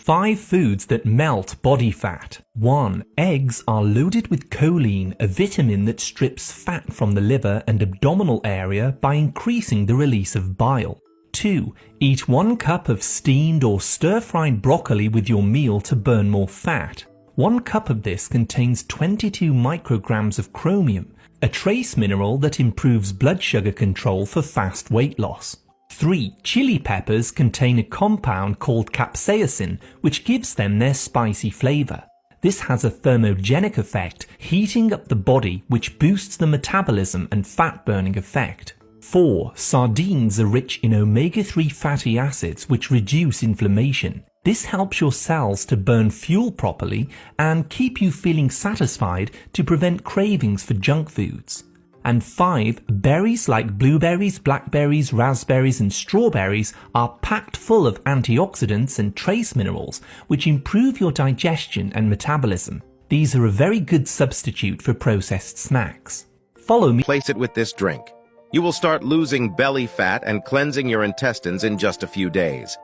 5 foods that melt body fat. 1. Eggs are loaded with choline, a vitamin that strips fat from the liver and abdominal area by increasing the release of bile. 2. Eat 1 cup of steamed or stir-fried broccoli with your meal to burn more fat. 1 cup of this contains 22 micrograms of chromium, a trace mineral that improves blood sugar control for fast weight loss. 3. Chili peppers contain a compound called capsaicin, which gives them their spicy flavor. This has a thermogenic effect, heating up the body, which boosts the metabolism and fat-burning effect. 4. Sardines are rich in omega-3 fatty acids, which reduce inflammation. This helps your cells to burn fuel properly and keep you feeling satisfied to prevent cravings for junk foods. And 5. Berries like blueberries, blackberries, raspberries and strawberries are packed full of antioxidants and trace minerals which improve your digestion and metabolism. These are a very good substitute for processed snacks. Follow me. Place it with this drink. You will start losing belly fat and cleansing your intestines in just a few days.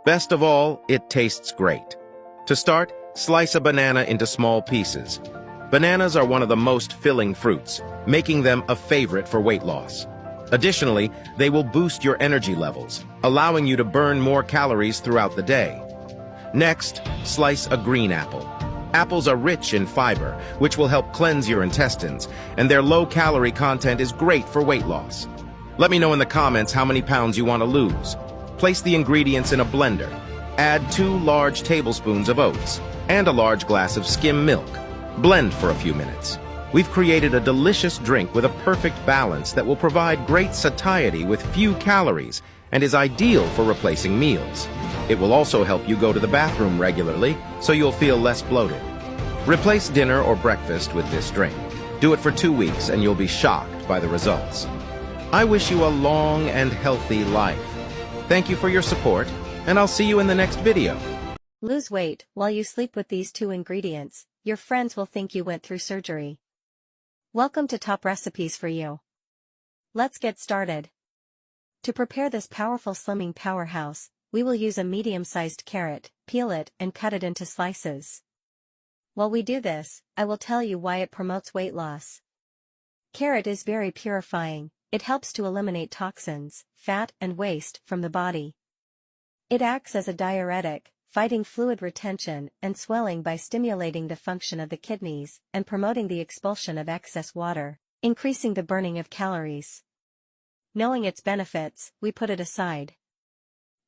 Best of all, it tastes great. To start, slice a banana into small pieces. Bananas are one of the most filling fruits, making them a favorite for weight loss. Additionally, they will boost your energy levels, allowing you to burn more calories throughout the day. Next, slice a green apple. Apples are rich in fiber, which will help cleanse your intestines, and their low-calorie content is great for weight loss. Let me know in the comments how many pounds you want to lose. Place the ingredients in a blender. Add 2 large tablespoons of oats and a large glass of skim milk. Blend for a few minutes. We've created a delicious drink with a perfect balance that will provide great satiety with few calories and is ideal for replacing meals. It will also help you go to the bathroom regularly, so you'll feel less bloated. Replace dinner or breakfast with this drink. Do it for 2 weeks and you'll be shocked by the results. I wish you a long and healthy life. Thank you for your support, and I'll see you in the next video. Lose weight while you sleep with these 2 ingredients. Your friends will think you went through surgery. Welcome to Top Recipes for You. Let's get started. To prepare this powerful slimming powerhouse, we will use a medium-sized carrot, peel it and cut it into slices. While we do this, I will tell you why it promotes weight loss. Carrot is very purifying. It helps to eliminate toxins, fat and waste from the body. It acts as a diuretic, fighting fluid retention and swelling by stimulating the function of the kidneys and promoting the expulsion of excess water, increasing the burning of calories. Knowing its benefits, we put it aside.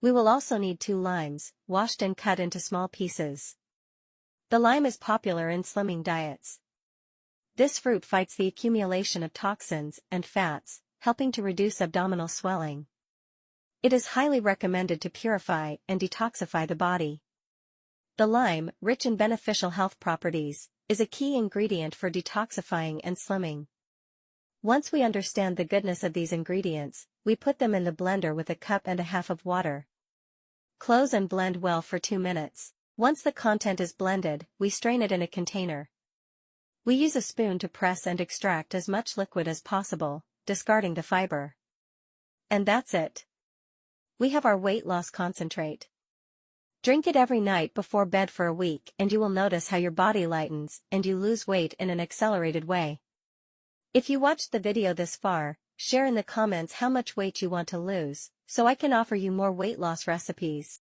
We will also need 2 limes, washed and cut into small pieces. The lime is popular in slimming diets. This fruit fights the accumulation of toxins and fats, helping to reduce abdominal swelling. It is highly recommended to purify and detoxify the body. The lime, rich in beneficial health properties, is a key ingredient for detoxifying and slimming. Once we understand the goodness of these ingredients, we put them in the blender with 1.5 cups of water. Close and blend well for 2 minutes. Once the content is blended, we strain it in a container. We use a spoon to press and extract as much liquid as possible, discarding the fiber. And that's it. We have our weight loss concentrate. Drink it every night before bed for a week and you will notice how your body lightens and you lose weight in an accelerated way. If you watched the video this far, share in the comments how much weight you want to lose, so I can offer you more weight loss recipes.